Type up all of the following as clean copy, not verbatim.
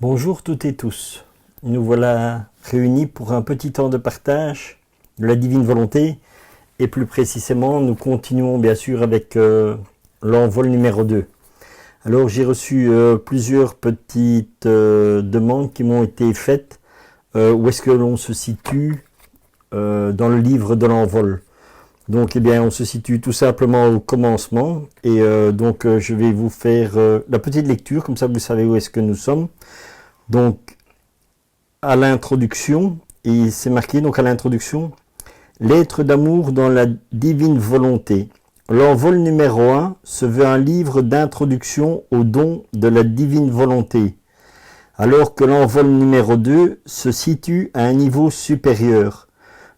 Bonjour toutes et tous, nous voilà réunis pour un petit temps de partage de la divine volonté et plus précisément nous continuons bien sûr avec l'envol numéro 2. Alors j'ai reçu plusieurs petites demandes qui m'ont été faites, où est-ce que l'on se situe dans le livre de l'envol. Donc eh bien on se situe tout simplement au commencement et donc je vais vous faire la petite lecture, comme ça vous savez où est-ce que nous sommes. Donc à l'introduction, et c'est marqué donc à l'introduction, lettre d'amour dans la divine volonté. L'envol numéro 1 se veut un livre d'introduction au don de la divine volonté, alors que l'envol numéro 2 se situe à un niveau supérieur,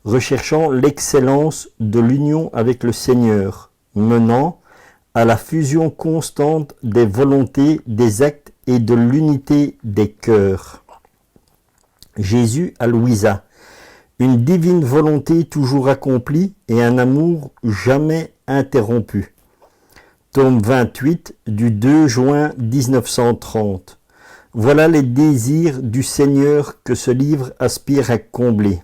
recherchant l'excellence de l'union avec le Seigneur, menant à la fusion constante des volontés, des actes et de l'unité des cœurs. Jésus à Louisa. Une divine volonté toujours accomplie et un amour jamais interrompu. Tome 28 du 2 juin 1930. Voilà les désirs du Seigneur que ce livre aspire à combler.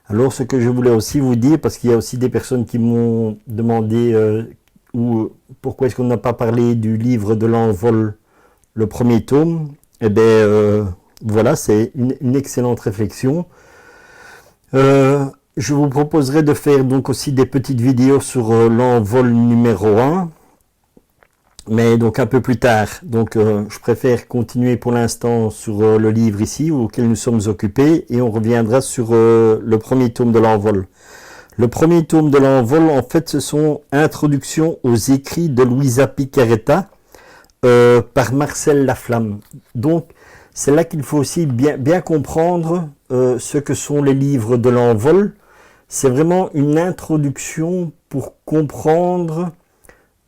Alors ce que je voulais aussi vous dire, parce qu'il y a aussi des personnes qui m'ont demandé pourquoi est-ce qu'on n'a pas parlé du livre de l'envol, le premier tome, eh bien voilà, c'est une excellente réflexion. Je vous proposerai de faire donc aussi des petites vidéos sur l'envol numéro 1, mais donc un peu plus tard. Donc je préfère continuer pour l'instant sur le livre ici auquel nous sommes occupés et on reviendra sur le premier tome de l'envol. Le premier tome de l'envol, en fait, ce sont introductions aux écrits de Louisa Piccarreta par Marcel Laflamme. Donc c'est là qu'il faut aussi bien comprendre ce que sont les livres de l'envol. C'est vraiment une introduction pour comprendre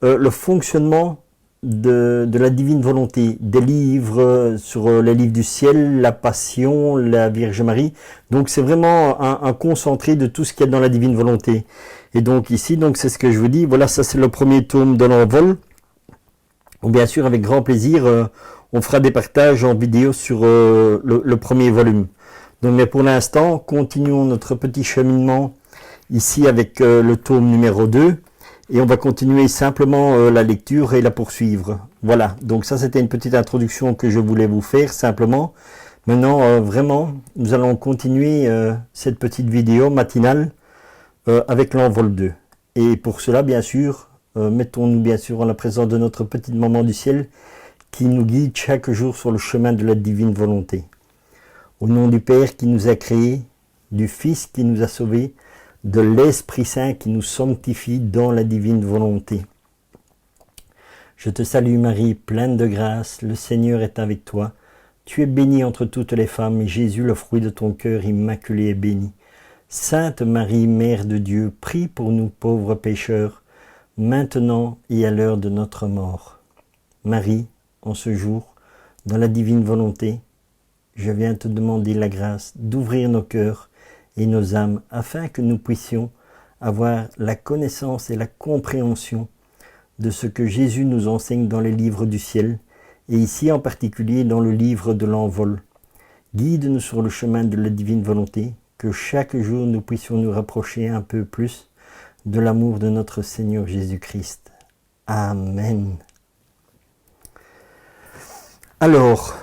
le fonctionnement de la divine volonté, des livres sur les livres du ciel, la Passion, la Vierge Marie. Donc c'est vraiment un concentré de tout ce qu'il y a dans la divine volonté. Et donc ici, donc c'est ce que je vous dis. Voilà, ça c'est le premier tome de l'envol. Bien sûr, avec grand plaisir, on fera des partages en vidéo sur le premier volume. Donc, mais pour l'instant, continuons notre petit cheminement ici avec le tome numéro 2 et on va continuer simplement la lecture et la poursuivre. Voilà, donc ça c'était une petite introduction que je voulais vous faire simplement. Maintenant, vraiment, nous allons continuer cette petite vidéo matinale avec l'envol 2. Et pour cela, bien sûr, mettons-nous bien sûr en la présence de notre petite maman du ciel qui nous guide chaque jour sur le chemin de la divine volonté. Au nom du Père qui nous a créés, du Fils qui nous a sauvés, de l'Esprit Saint qui nous sanctifie dans la divine volonté. Je te salue Marie, pleine de grâce, le Seigneur est avec toi. Tu es bénie entre toutes les femmes et Jésus, le fruit de ton cœur immaculé, est béni. Sainte Marie, Mère de Dieu, prie pour nous pauvres pécheurs, maintenant et à l'heure de notre mort. Marie, en ce jour, dans la divine volonté, je viens te demander la grâce d'ouvrir nos cœurs et nos âmes afin que nous puissions avoir la connaissance et la compréhension de ce que Jésus nous enseigne dans les livres du ciel et ici en particulier dans le livre de l'envol. Guide-nous sur le chemin de la divine volonté, que chaque jour nous puissions nous rapprocher un peu plus de l'amour de notre Seigneur Jésus-Christ. Amen. Alors,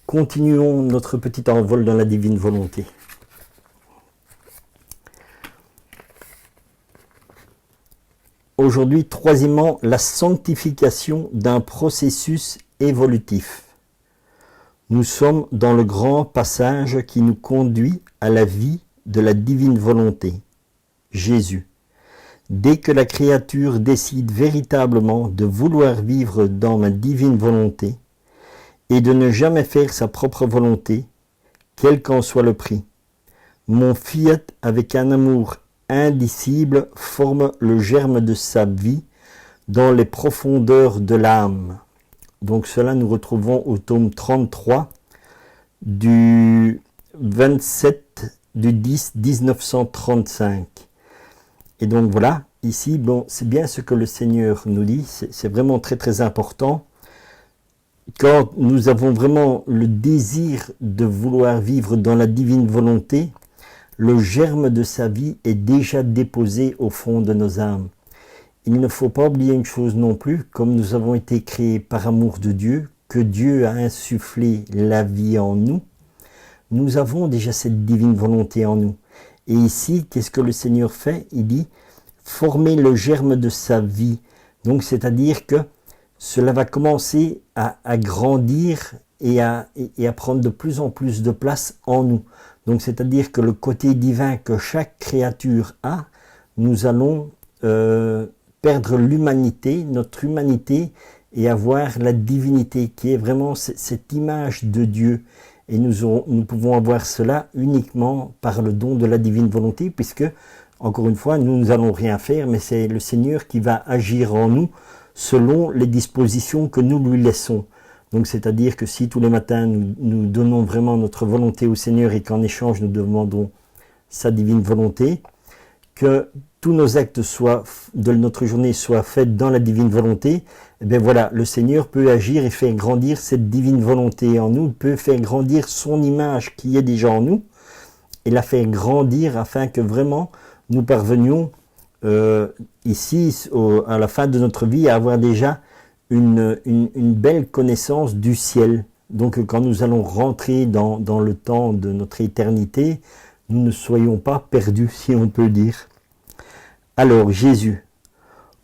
continuons notre petit envol dans la divine volonté. Aujourd'hui, troisièmement, la sanctification d'un processus évolutif. Nous sommes dans le grand passage qui nous conduit à la vie de la divine volonté, Jésus. Dès que la créature décide véritablement de vouloir vivre dans ma divine volonté, et de ne jamais faire sa propre volonté, quel qu'en soit le prix. Mon fiat, avec un amour indicible, forme le germe de sa vie dans les profondeurs de l'âme. Donc cela nous retrouvons au tome 33 du 27 du 10 1935. Et donc voilà, ici, bon, c'est bien ce que le Seigneur nous dit, c'est vraiment très très important. quand nous avons vraiment le désir de vouloir vivre dans la divine volonté, le germe de sa vie est déjà déposé au fond de nos âmes. Il ne faut pas oublier une chose non plus, comme nous avons été créés par amour de Dieu, que Dieu a insufflé la vie en nous, nous avons déjà cette divine volonté en nous. Et ici, qu'est-ce que le Seigneur fait? Il dit, former le germe de sa vie. Donc, c'est-à-dire que cela va commencer à grandir et à prendre de plus en plus de place en nous. Donc, c'est-à-dire que le côté divin que chaque créature a, nous allons perdre l'humanité, notre humanité, et avoir la divinité qui est vraiment cette image de Dieu. Et nous pouvons avoir cela uniquement par le don de la divine volonté, puisque, encore une fois, nous n'allons rien faire, mais c'est le Seigneur qui va agir en nous selon les dispositions que nous lui laissons. Donc, c'est-à-dire que si tous les matins nous donnons vraiment notre volonté au Seigneur et qu'en échange nous demandons sa divine volonté, que tous nos actes de notre journée soient faits dans la divine volonté, eh bien voilà, le Seigneur peut agir et faire grandir cette divine volonté en nous, peut faire grandir son image qui est déjà en nous, et la faire grandir afin que vraiment nous parvenions ici, à la fin de notre vie, à avoir déjà une belle connaissance du ciel. Donc quand nous allons rentrer dans le temps de notre éternité, nous ne soyons pas perdus, si on peut dire. Alors Jésus,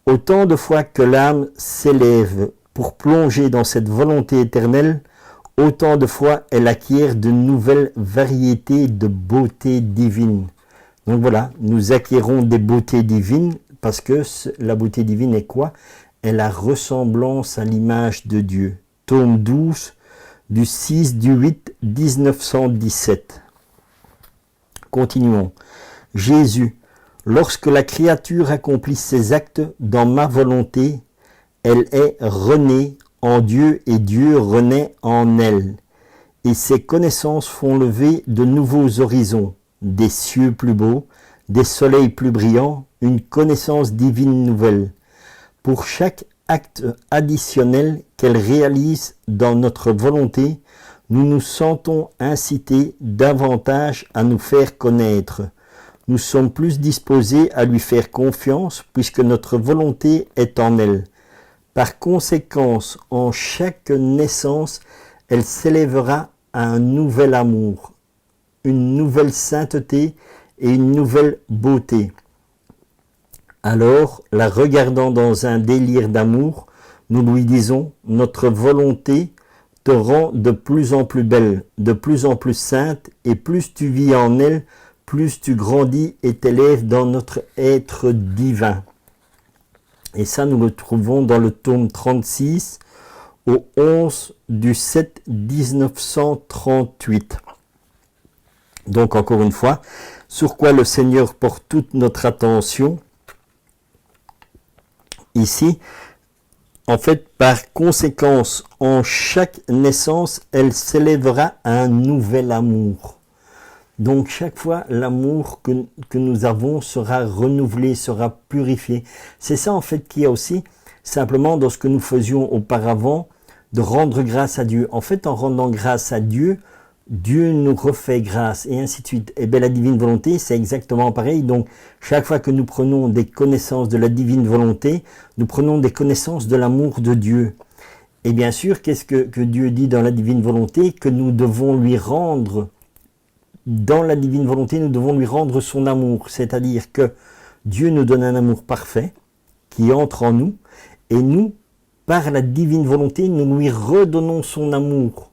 autant de fois que l'âme s'élève pour plonger dans cette volonté éternelle, autant de fois elle acquiert de nouvelles variétés de beauté divine. Donc voilà, nous acquérons des beautés divines parce que la beauté divine est quoi? Est la ressemblance à l'image de Dieu. Tome 12 du 6/8 1917. Continuons. Jésus, lorsque la créature accomplit ses actes dans ma volonté, elle est renée en Dieu et Dieu renaît en elle. Et ses connaissances font lever de nouveaux horizons, des cieux plus beaux, des soleils plus brillants, une connaissance divine nouvelle. Pour chaque acte additionnel qu'elle réalise dans notre volonté, nous nous sentons incités davantage à nous faire connaître. Nous sommes plus disposés à lui faire confiance puisque notre volonté est en elle. Par conséquent, en chaque naissance, elle s'élèvera à un nouvel amour, une nouvelle sainteté et une nouvelle beauté. Alors, la regardant dans un délire d'amour, nous lui disons, notre volonté te rend de plus en plus belle, de plus en plus sainte, et plus tu vis en elle, plus tu grandis et t'élèves dans notre être divin. Et ça, nous le trouvons dans le tome 36, au 11 du 7 1938. Donc, encore une fois, sur quoi le Seigneur porte toute notre attention ici, en fait, par conséquence, en chaque naissance, elle s'élèvera à un nouvel amour. Donc, chaque fois, l'amour que nous avons sera renouvelé, sera purifié. C'est ça, en fait, qu'il y a aussi, simplement, dans ce que nous faisions auparavant, de rendre grâce à Dieu. En fait, en rendant grâce à Dieu, Dieu nous refait grâce, et ainsi de suite. Et bien, la divine volonté, c'est exactement pareil. Donc, chaque fois que nous prenons des connaissances de la divine volonté, nous prenons des connaissances de l'amour de Dieu. Et bien sûr, qu'est-ce que Dieu dit dans la divine volonté? Que nous devons lui rendre, dans la divine volonté, nous devons lui rendre son amour. C'est-à-dire que Dieu nous donne un amour parfait, qui entre en nous, et nous, par la divine volonté, nous lui redonnons son amour,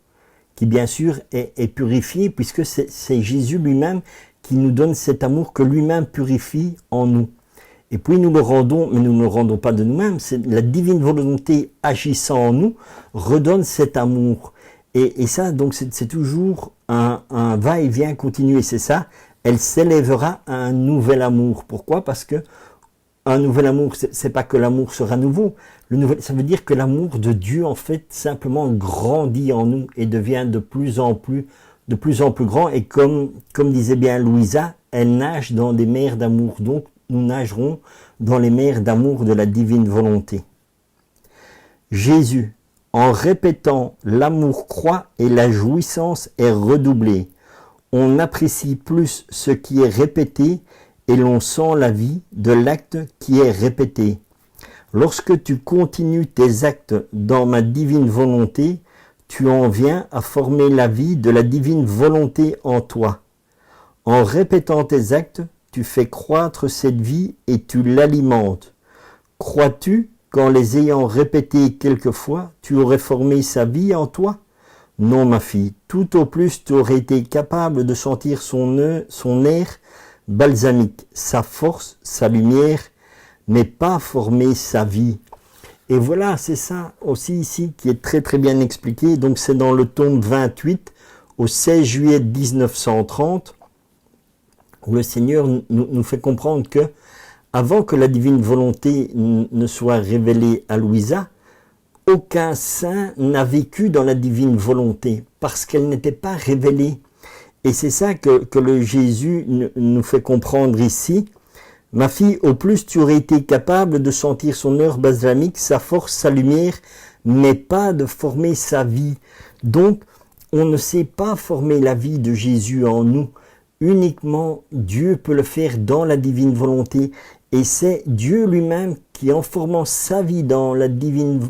qui bien sûr est purifié, puisque c'est Jésus lui-même qui nous donne cet amour que lui-même purifie en nous. Et puis nous le rendons, mais nous ne le rendons pas de nous-mêmes, c'est la divine volonté agissant en nous, redonne cet amour. Et ça, donc c'est toujours un va-et-vient continu, et c'est ça, elle s'élèvera à un nouvel amour. Pourquoi? Parce que un nouvel amour, c'est pas que l'amour sera nouveau. Ça veut dire que l'amour de Dieu, en fait, simplement grandit en nous et devient de plus en plus grand. Et comme disait bien Louisa, elle nage dans des mers d'amour. Donc, nous nagerons dans les mers d'amour de la divine volonté. Jésus, En répétant, l'amour croît et la jouissance est redoublée. On apprécie plus ce qui est répété et l'on sent la vie de l'acte qui est répété. Lorsque tu continues tes actes dans ma divine volonté, tu en viens à former la vie de la divine volonté en toi. En répétant tes actes, tu fais croître cette vie et tu l'alimentes. Crois-tu qu'en les ayant répétés quelquefois, tu aurais formé sa vie en toi? Non, ma fille, tout au plus tu aurais été capable de sentir son air balsamique, sa force, sa lumière, mais pas former sa vie. Et voilà, c'est ça aussi ici qui est très très bien expliqué. Donc c'est dans le tome 28, au 16 juillet 1930, où le Seigneur nous fait comprendre que avant que la divine volonté ne soit révélée à Louisa, aucun saint n'a vécu dans la divine volonté, parce qu'elle n'était pas révélée. Et c'est ça que le Jésus nous fait comprendre ici. Ma fille, au plus tu aurais été capable de sentir son heure balsamique, sa force, sa lumière, mais pas de former sa vie. Donc, on ne sait pas former la vie de Jésus en nous. Uniquement Dieu peut le faire dans la divine volonté. Et c'est Dieu lui-même qui, en formant sa vie de la divine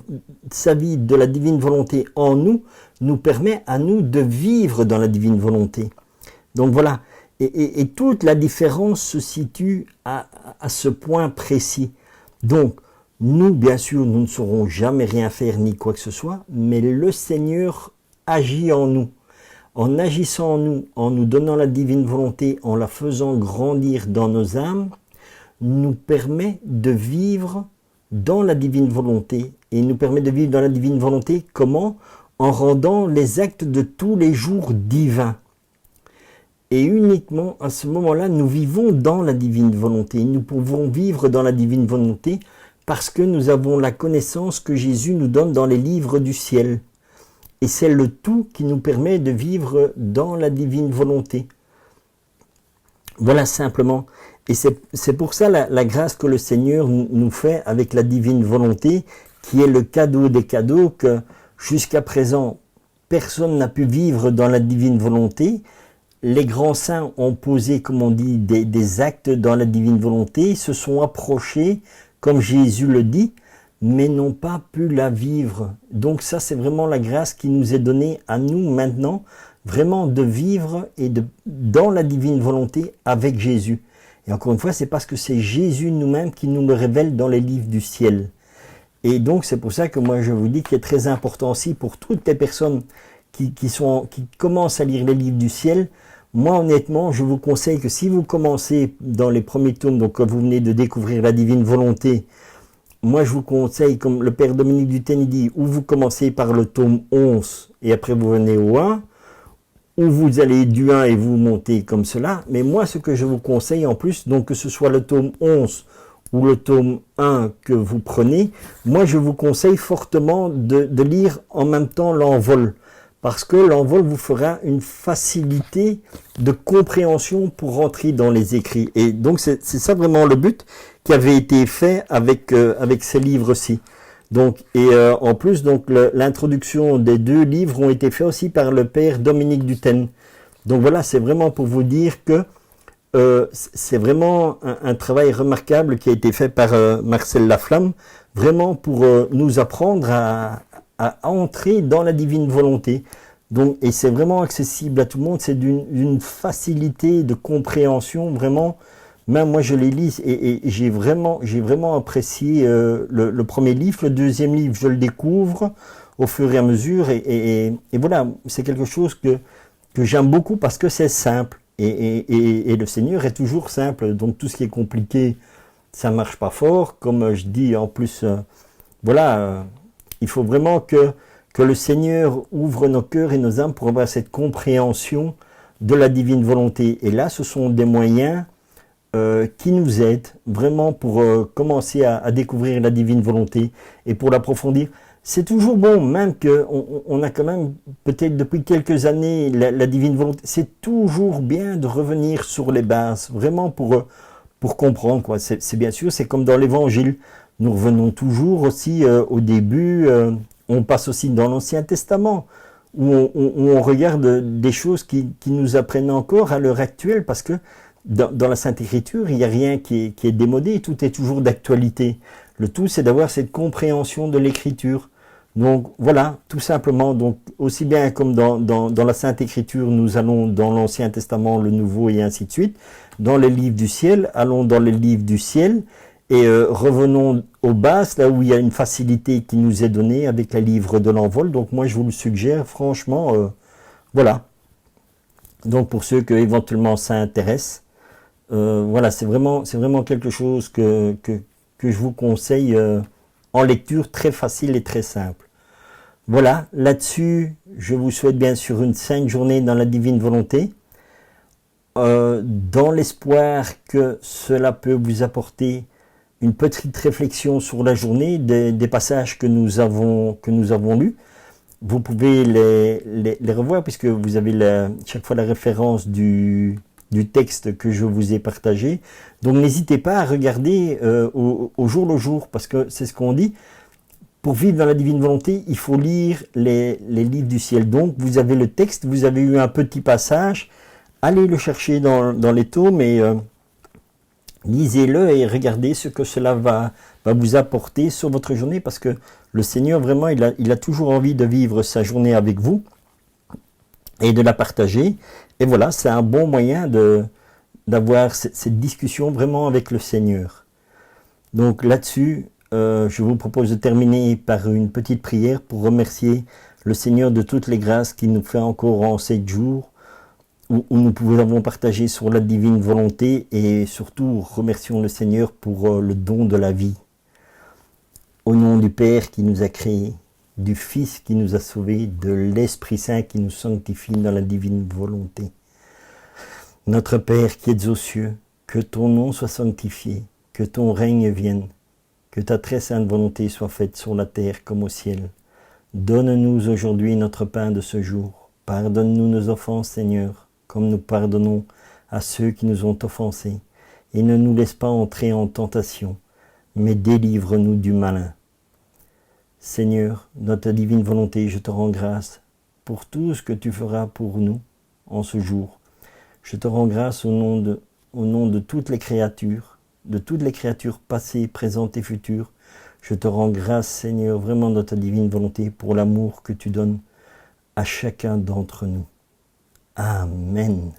volonté en nous, nous permet à nous de vivre dans la divine volonté. Donc voilà. Et toute la différence se situe à ce point précis. Donc, nous, bien sûr, nous ne saurons jamais rien faire ni quoi que ce soit, mais le Seigneur agit en nous. En agissant en nous donnant la divine volonté, en la faisant grandir dans nos âmes, nous permet de vivre dans la divine volonté. Et nous permet de vivre dans la divine volonté, comment? En rendant les actes de tous les jours divins. Et uniquement à ce moment-là, nous vivons dans la divine volonté. Nous pouvons vivre dans la divine volonté parce que nous avons la connaissance que Jésus nous donne dans les livres du ciel. Et c'est le tout qui nous permet de vivre dans la divine volonté. Voilà simplement. Et c'est pour ça la grâce que le Seigneur nous fait avec la divine volonté, qui est le cadeau des cadeaux, que jusqu'à présent, personne n'a pu vivre dans la divine volonté. Les grands saints ont posé, comme on dit, des actes dans la divine volonté, se sont approchés, comme Jésus le dit, mais n'ont pas pu la vivre. Donc ça, c'est vraiment la grâce qui nous est donnée à nous maintenant, vraiment de vivre dans la divine volonté avec Jésus. Et encore une fois, c'est parce que c'est Jésus nous-mêmes qui nous le révèle dans les livres du ciel. Et donc, c'est pour ça que moi, je vous dis qu'il est très important aussi pour toutes les personnes qui commencent à lire les livres du ciel. Moi, honnêtement, je vous conseille que si vous commencez dans les premiers tomes, donc quand vous venez de découvrir la divine volonté, moi, je vous conseille, comme le Père Dominique Duthesne dit, ou vous commencez par le tome 11 et après vous venez au 1, ou vous allez du 1 et vous montez comme cela. Mais moi, ce que je vous conseille en plus, donc que ce soit le tome 11 ou le tome 1 que vous prenez, moi, je vous conseille fortement de lire en même temps l'envol. Parce que l'envol vous fera une facilité de compréhension pour rentrer dans les écrits. Et donc, c'est ça vraiment le but qui avait été fait avec ces livres-ci. Donc, en plus, donc l'introduction des deux livres ont été faits aussi par le Père Dominique Duthesne. Donc voilà, c'est vraiment pour vous dire que c'est vraiment un travail remarquable qui a été fait par Marcel Laflamme, vraiment pour nous apprendre à entrer dans la divine volonté. Donc, et c'est vraiment accessible à tout le monde, c'est d'une facilité de compréhension, vraiment. Même moi je les lis et j'ai vraiment apprécié le premier livre. Le deuxième livre, je le découvre au fur et à mesure et voilà, c'est quelque chose que j'aime beaucoup parce que c'est simple et le Seigneur est toujours simple. Donc tout ce qui est compliqué, ça marche pas fort. Comme je dis en plus, voilà, il faut vraiment que le Seigneur ouvre nos cœurs et nos âmes pour avoir cette compréhension de la divine volonté. Et là, ce sont des moyens qui nous aident vraiment pour commencer à découvrir la divine volonté et pour l'approfondir. C'est toujours bon, même qu'on a quand même, peut-être depuis quelques années, la divine volonté, c'est toujours bien de revenir sur les bases, vraiment pour comprendre, quoi. C'est bien sûr, c'est comme dans l'évangile. Nous revenons toujours aussi au début, on passe aussi dans l'Ancien Testament, où on regarde des choses qui nous apprennent encore à l'heure actuelle, parce que dans la Sainte Écriture, il n'y a rien qui est démodé, tout est toujours d'actualité. Le tout, c'est d'avoir cette compréhension de l'Écriture. Donc voilà, tout simplement, donc aussi bien comme dans la Sainte Écriture, nous allons dans l'Ancien Testament, le Nouveau et ainsi de suite. Dans les livres du ciel, allons dans les livres du ciel et revenons aux bases, là où il y a une facilité qui nous est donnée avec les livres de l'envol. Donc moi, je vous le suggère, franchement, voilà. Donc pour ceux que éventuellement ça intéresse, voilà, c'est vraiment quelque chose que je vous conseille en lecture, très facile et très simple. Voilà, là-dessus, je vous souhaite bien sûr une sainte journée dans la divine volonté, dans l'espoir que cela peut vous apporter une petite réflexion sur la journée, des passages que nous avons lus. Vous pouvez les revoir puisque vous avez chaque fois la référence du texte que je vous ai partagé. Donc n'hésitez pas à regarder au jour le jour, parce que c'est ce qu'on dit. Pour vivre dans la divine volonté, il faut lire les livres du ciel. Donc vous avez le texte, vous avez eu un petit passage, allez le chercher dans les tomes et lisez-le et regardez ce que cela va vous apporter sur votre journée, parce que le Seigneur vraiment il a toujours envie de vivre sa journée avec vous et de la partager. Et voilà, c'est un bon moyen d'avoir cette discussion vraiment avec le Seigneur. Donc là-dessus, je vous propose de terminer par une petite prière pour remercier le Seigneur de toutes les grâces qu'il nous fait encore en 7 jours, où nous pouvons partager sur la divine volonté, et surtout remercions le Seigneur pour le don de la vie. Au nom du Père qui nous a créés, du Fils qui nous a sauvés, de l'Esprit Saint qui nous sanctifie dans la divine volonté. Notre Père qui es aux cieux, que ton nom soit sanctifié, que ton règne vienne, que ta très sainte volonté soit faite sur la terre comme au ciel. Donne-nous aujourd'hui notre pain de ce jour. Pardonne-nous nos offenses, Seigneur, comme nous pardonnons à ceux qui nous ont offensés. Et ne nous laisse pas entrer en tentation, mais délivre-nous du malin. Seigneur, notre divine volonté, je te rends grâce pour tout ce que tu feras pour nous en ce jour. Je te rends grâce au nom de toutes les créatures, passées, présentes et futures. Je te rends grâce, Seigneur, vraiment de ta divine volonté, pour l'amour que tu donnes à chacun d'entre nous. Amen.